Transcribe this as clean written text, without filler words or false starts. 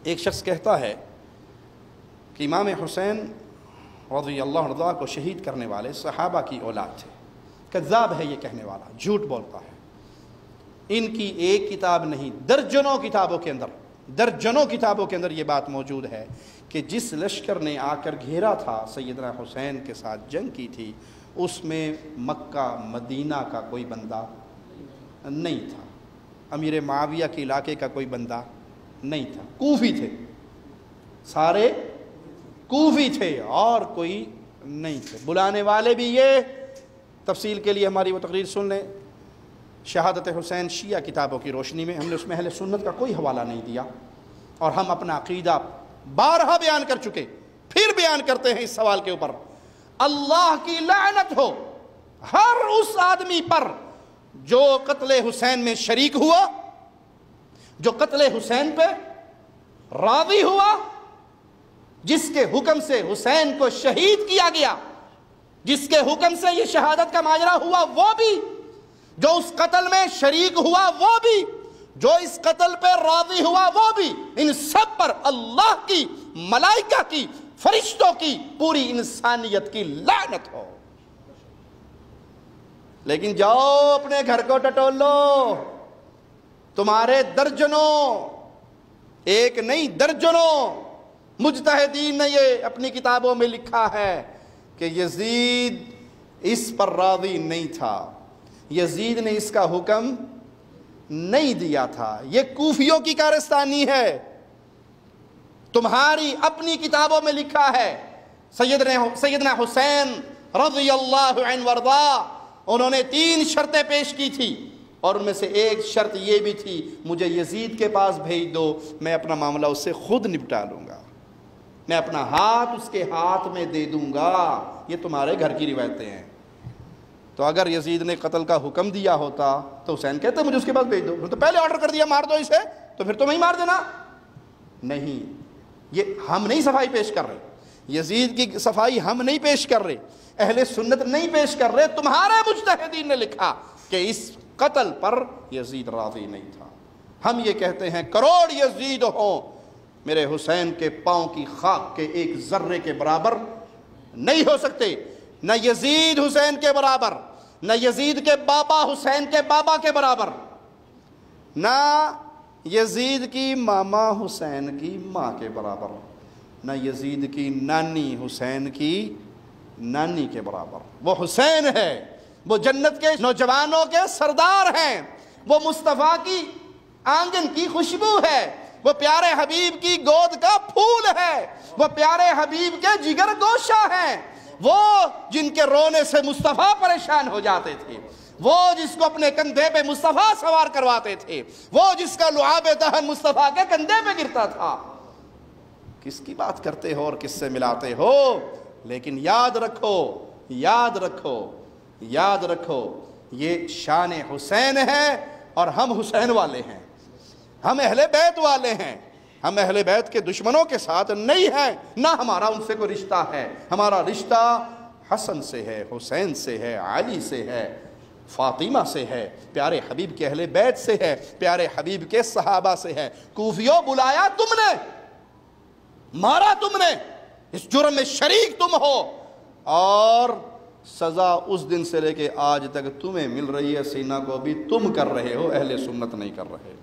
ایک شخص کہتا ہے کہ امام حسین رضی اللہ عنہ کو شہید کرنے والے صحابہ کی اولاد تھے۔ کذاب ہے یہ کہنے والا، جھوٹ بولتا ہے۔ ان کی ایک کتاب نہیں، درجنوں کتابوں کے اندر یہ بات موجود ہے کہ جس لشکر نے آ کر گھیرا تھا سیدنا حسین کے ساتھ جنگ کی تھی، اس میں مکہ مدینہ کا کوئی بندہ نہیں تھا، امیر معاویہ کے علاقے کا کوئی بندہ نہیں تھا، کوفی تھے، سارے کوفی تھے اور کوئی نہیں تھے۔ بلانے والے بھی یہ، تفصیل کے لیے ہماری وہ تقریر سن لیں، شہادت حسین شیعہ کتابوں کی روشنی میں، ہم نے اس میں اہل سنت کا کوئی حوالہ نہیں دیا، اور ہم اپنا عقیدہ بارہا بیان کر چکے، پھر بیان کرتے ہیں اس سوال کے اوپر۔ اللہ کی لعنت ہو ہر اس آدمی پر جو قتل حسین میں شریک ہوا، جو قتل حسین پہ راضی ہوا، جس کے حکم سے حسین کو شہید کیا گیا، جس کے حکم سے یہ شہادت کا ماجرا ہوا وہ بھی، جو اس قتل میں شریک ہوا وہ بھی، جو اس قتل پہ راضی ہوا وہ بھی، ان سب پر اللہ کی، ملائکہ کی، فرشتوں کی، پوری انسانیت کی لعنت ہو۔ لیکن جاؤ اپنے گھر کو ٹٹول لو، تمہارے درجنوں، ایک نہیں درجنوں مجتہدین نے یہ اپنی کتابوں میں لکھا ہے کہ یزید اس پر راضی نہیں تھا، یزید نے اس کا حکم نہیں دیا تھا، یہ کوفیوں کی کارستانی ہے۔ تمہاری اپنی کتابوں میں لکھا ہے سیدنا حسین رضی اللہ عنہ وارضاہ، انہوں نے 3 شرطیں پیش کی تھی، اور ان میں سے ایک شرط یہ بھی تھی، مجھے یزید کے پاس بھیج دو، میں اپنا معاملہ اس سے خود نپٹا لوں گا، میں اپنا ہاتھ اس کے ہاتھ میں دے دوں گا۔ یہ تمہارے گھر کی روایتیں ہیں۔ تو اگر یزید نے قتل کا حکم دیا ہوتا تو حسین کہتے مجھے اس کے پاس بھیج دو، تو پہلے آرڈر کر دیا مار دو اسے، تو پھر تمہیں ہی مار دینا۔ نہیں، یہ ہم نہیں صفائی پیش کر رہے، یزید کی صفائی ہم نہیں پیش کر رہے، اہل سنت نہیں پیش کر رہے، تمہارے مجتہدین نے لکھا کہ اس قتل پر یزید راضی نہیں تھا۔ ہم یہ کہتے ہیں کروڑ یزید ہوں، میرے حسین کے پاؤں کی خاک کے ایک ذرے کے برابر نہیں ہو سکتے، نہ یزید حسین کے برابر، نہ یزید کے بابا حسین کے بابا کے برابر، نہ یزید کی ماما حسین کی ماں کے برابر، نہ یزید کی نانی حسین کی نانی کے برابر۔ وہ حسین ہے، وہ جنت کے نوجوانوں کے سردار ہیں، وہ مصطفیٰ کی آنگن کی خوشبو ہے، وہ پیارے حبیب کی گود کا پھول ہے، وہ پیارے حبیب کے جگر گوشہ ہیں، وہ جن کے رونے سے مصطفیٰ پریشان ہو جاتے تھے، وہ جس کو اپنے کندھے پہ مصطفیٰ سوار کرواتے تھے، وہ جس کا لعاب دہن مصطفیٰ کے کندھے پہ گرتا تھا۔ کس کی بات کرتے ہو اور کس سے ملاتے ہو؟ لیکن یاد رکھو، یاد رکھو، یاد رکھو، یہ شان حسین ہے اور ہم حسین والے ہیں، ہم اہل بیت والے ہیں، ہم اہل بیت کے دشمنوں کے ساتھ نہیں ہیں، نہ ہمارا ان سے کوئی رشتہ ہے۔ ہمارا رشتہ حسن سے ہے، حسین سے ہے، علی سے ہے، فاطمہ سے ہے، پیارے حبیب کے اہل بیت سے ہے، پیارے حبیب کے صحابہ سے ہے۔ کوفیوں بلایا تم نے، مارا تم نے، اس جرم میں شریک تم ہو، اور سزا اس دن سے لے کے آج تک تمہیں مل رہی ہے، سینہ کو بھی تم کر رہے ہو، اہل سنت نہیں کر رہے۔